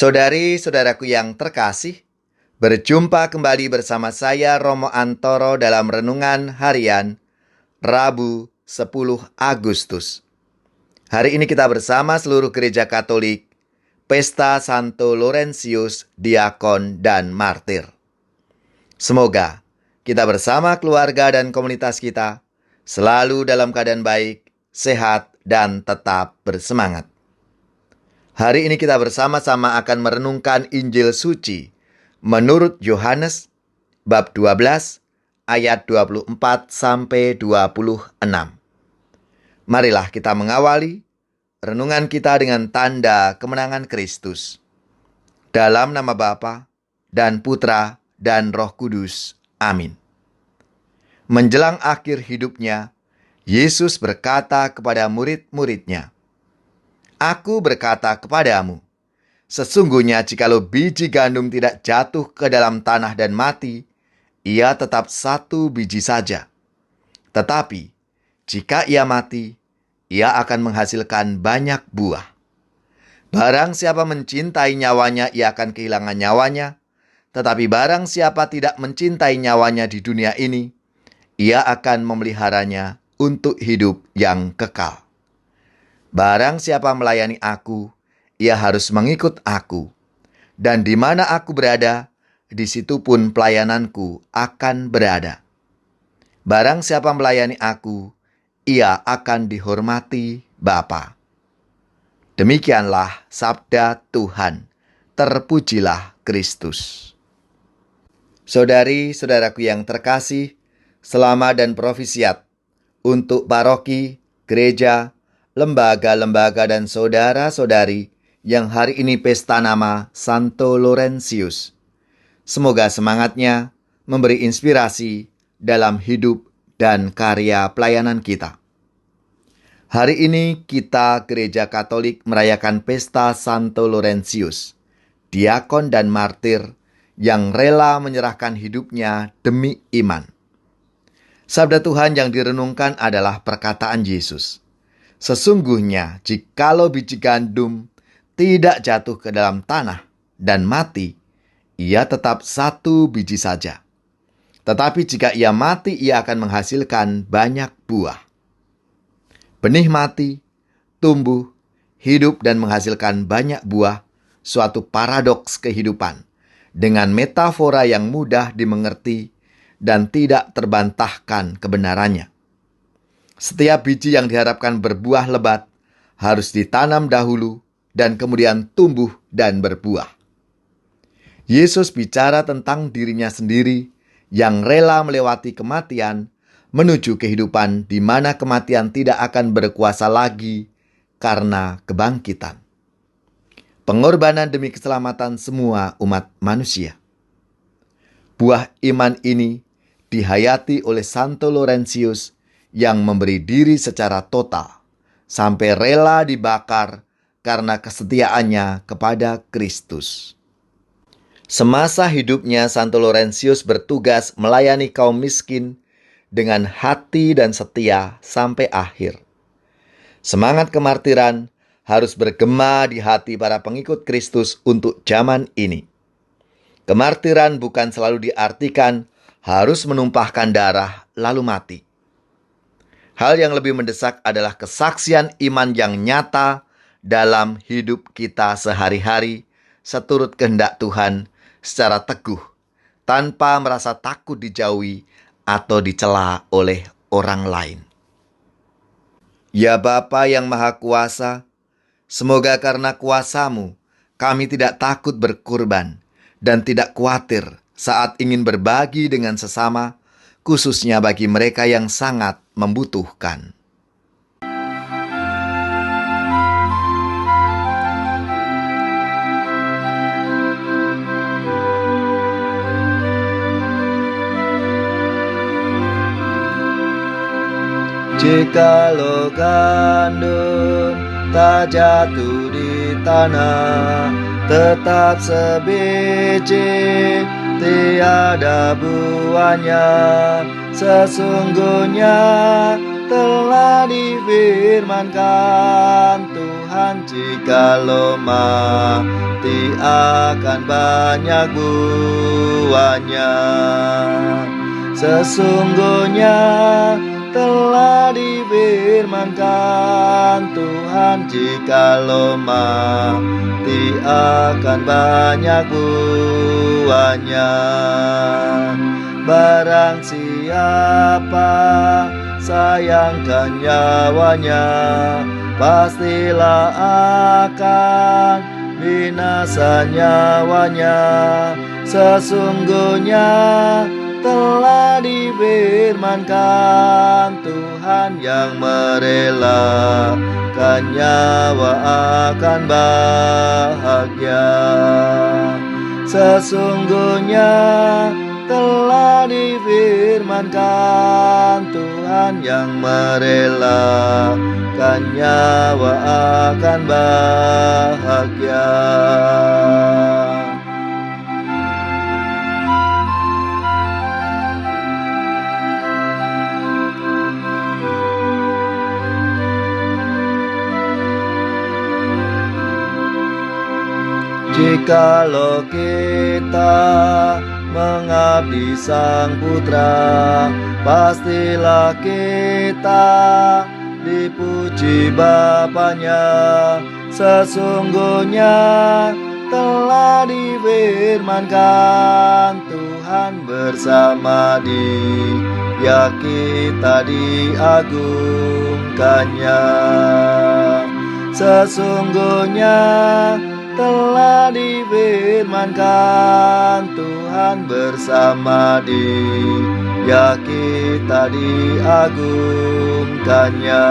Saudari-saudaraku yang terkasih, berjumpa kembali bersama saya Romo Antoro dalam Renungan Harian Rabu 10 Agustus. Hari ini kita bersama seluruh gereja Katolik, Pesta Santo Laurentius, Diakon dan Martir. Semoga kita bersama keluarga dan komunitas kita selalu dalam keadaan baik, sehat, dan tetap bersemangat. Hari ini kita bersama-sama akan merenungkan Injil Suci menurut Yohanes bab 12 ayat 24 sampai 26. Marilah kita mengawali renungan kita dengan tanda kemenangan Kristus. Dalam nama Bapa dan Putra dan Roh Kudus. Amin. Menjelang akhir hidupnya, Yesus berkata kepada murid-muridnya, "Aku berkata kepadamu, sesungguhnya jikalau biji gandum tidak jatuh ke dalam tanah dan mati, ia tetap satu biji saja. Tetapi jika ia mati, ia akan menghasilkan banyak buah. Barang siapa mencintai nyawanya, ia akan kehilangan nyawanya. Tetapi barang siapa tidak mencintai nyawanya di dunia ini, ia akan memeliharanya untuk hidup yang kekal. Barang siapa melayani aku, ia harus mengikut aku. Dan di mana aku berada, di situ pun pelayananku akan berada. Barang siapa melayani aku, ia akan dihormati Bapa." Demikianlah sabda Tuhan. Terpujilah Kristus. Saudari-saudaraku yang terkasih, selamat dan profisiat untuk paroki, gereja, lembaga-lembaga dan saudara-saudari yang hari ini pesta nama Santo Laurentius. Semoga semangatnya memberi inspirasi dalam hidup dan karya pelayanan kita. Hari ini kita Gereja Katolik merayakan pesta Santo Laurentius, diakon dan martir yang rela menyerahkan hidupnya demi iman. Sabda Tuhan yang direnungkan adalah perkataan Yesus. Sesungguhnya jikalau biji gandum tidak jatuh ke dalam tanah dan mati, ia tetap satu biji saja. Tetapi jika ia mati, ia akan menghasilkan banyak buah. Benih mati, tumbuh, hidup dan menghasilkan banyak buah, suatu paradoks kehidupan, dengan metafora yang mudah dimengerti dan tidak terbantahkan kebenarannya. Setiap biji yang diharapkan berbuah lebat harus ditanam dahulu dan kemudian tumbuh dan berbuah. Yesus bicara tentang dirinya sendiri yang rela melewati kematian menuju kehidupan di mana kematian tidak akan berkuasa lagi karena kebangkitan. Pengorbanan demi keselamatan semua umat manusia. Buah iman ini dihayati oleh Santo Laurentius yang memberi diri secara total, sampai rela dibakar karena kesetiaannya kepada Kristus. Semasa hidupnya, Santo Laurentius bertugas melayani kaum miskin dengan hati dan setia sampai akhir. Semangat kemartiran harus bergema di hati para pengikut Kristus untuk zaman ini. Kemartiran bukan selalu diartikan harus menumpahkan darah lalu mati. Hal yang lebih mendesak adalah kesaksian iman yang nyata dalam hidup kita sehari-hari seturut kehendak Tuhan secara teguh, tanpa merasa takut dijauhi atau dicela oleh orang lain. Ya Bapa yang Maha Kuasa, semoga karena kuasa-Mu kami tidak takut berkurban dan tidak khawatir saat ingin berbagi dengan sesama, khususnya bagi mereka yang sangat membutuhkan. Jikalau gandum tak jatuh di tanah, tetap sebiji, tiada buahnya. Sesungguhnya telah difirmankan Tuhan, jikalau akan banyak buahnya. Sesungguhnya telah difirmankan Tuhan, jikalau mati akan banyak buahnya. Barang siapa sayangkan nyawanya, pastilah akan binasa nyawanya. Sesungguhnya telah difirmankan Tuhan, yang merelakan nyawa akan bahagia. Sesungguhnya telah difirmankan Tuhan, yang merelakan nyawa akan bahagia. Jikalau kita mengabdi Sang Putra, pastilah kita dipuji Bapanya. Sesungguhnya telah difirmankan Tuhan, bersama Dia kita diagungkannya. Sesungguhnya telah difirmankan Tuhan, bersama Dia kita diagungkannya.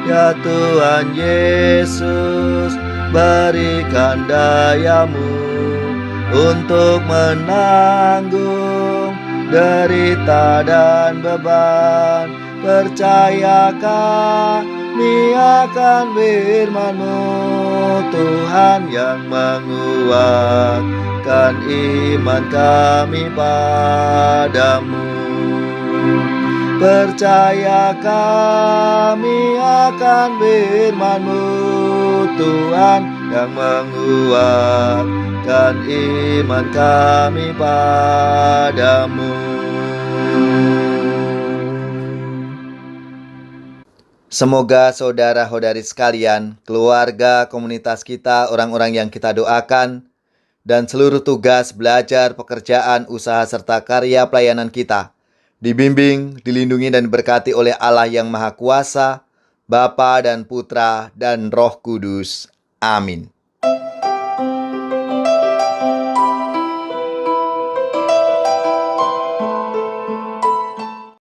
Ya Tuhan Yesus, berikan dayamu untuk menanggung derita dan beban. Percayakah kami akan firman-Mu, Tuhan, yang menguatkan iman kami padamu. Percaya kami akan firman-Mu, Tuhan, yang menguatkan iman kami padamu. Semoga saudara-saudari sekalian, keluarga, komunitas kita, orang-orang yang kita doakan, dan seluruh tugas, belajar, pekerjaan, usaha, serta karya pelayanan kita dibimbing, dilindungi, dan diberkati oleh Allah yang Maha Kuasa, Bapa dan Putra dan Roh Kudus. Amin.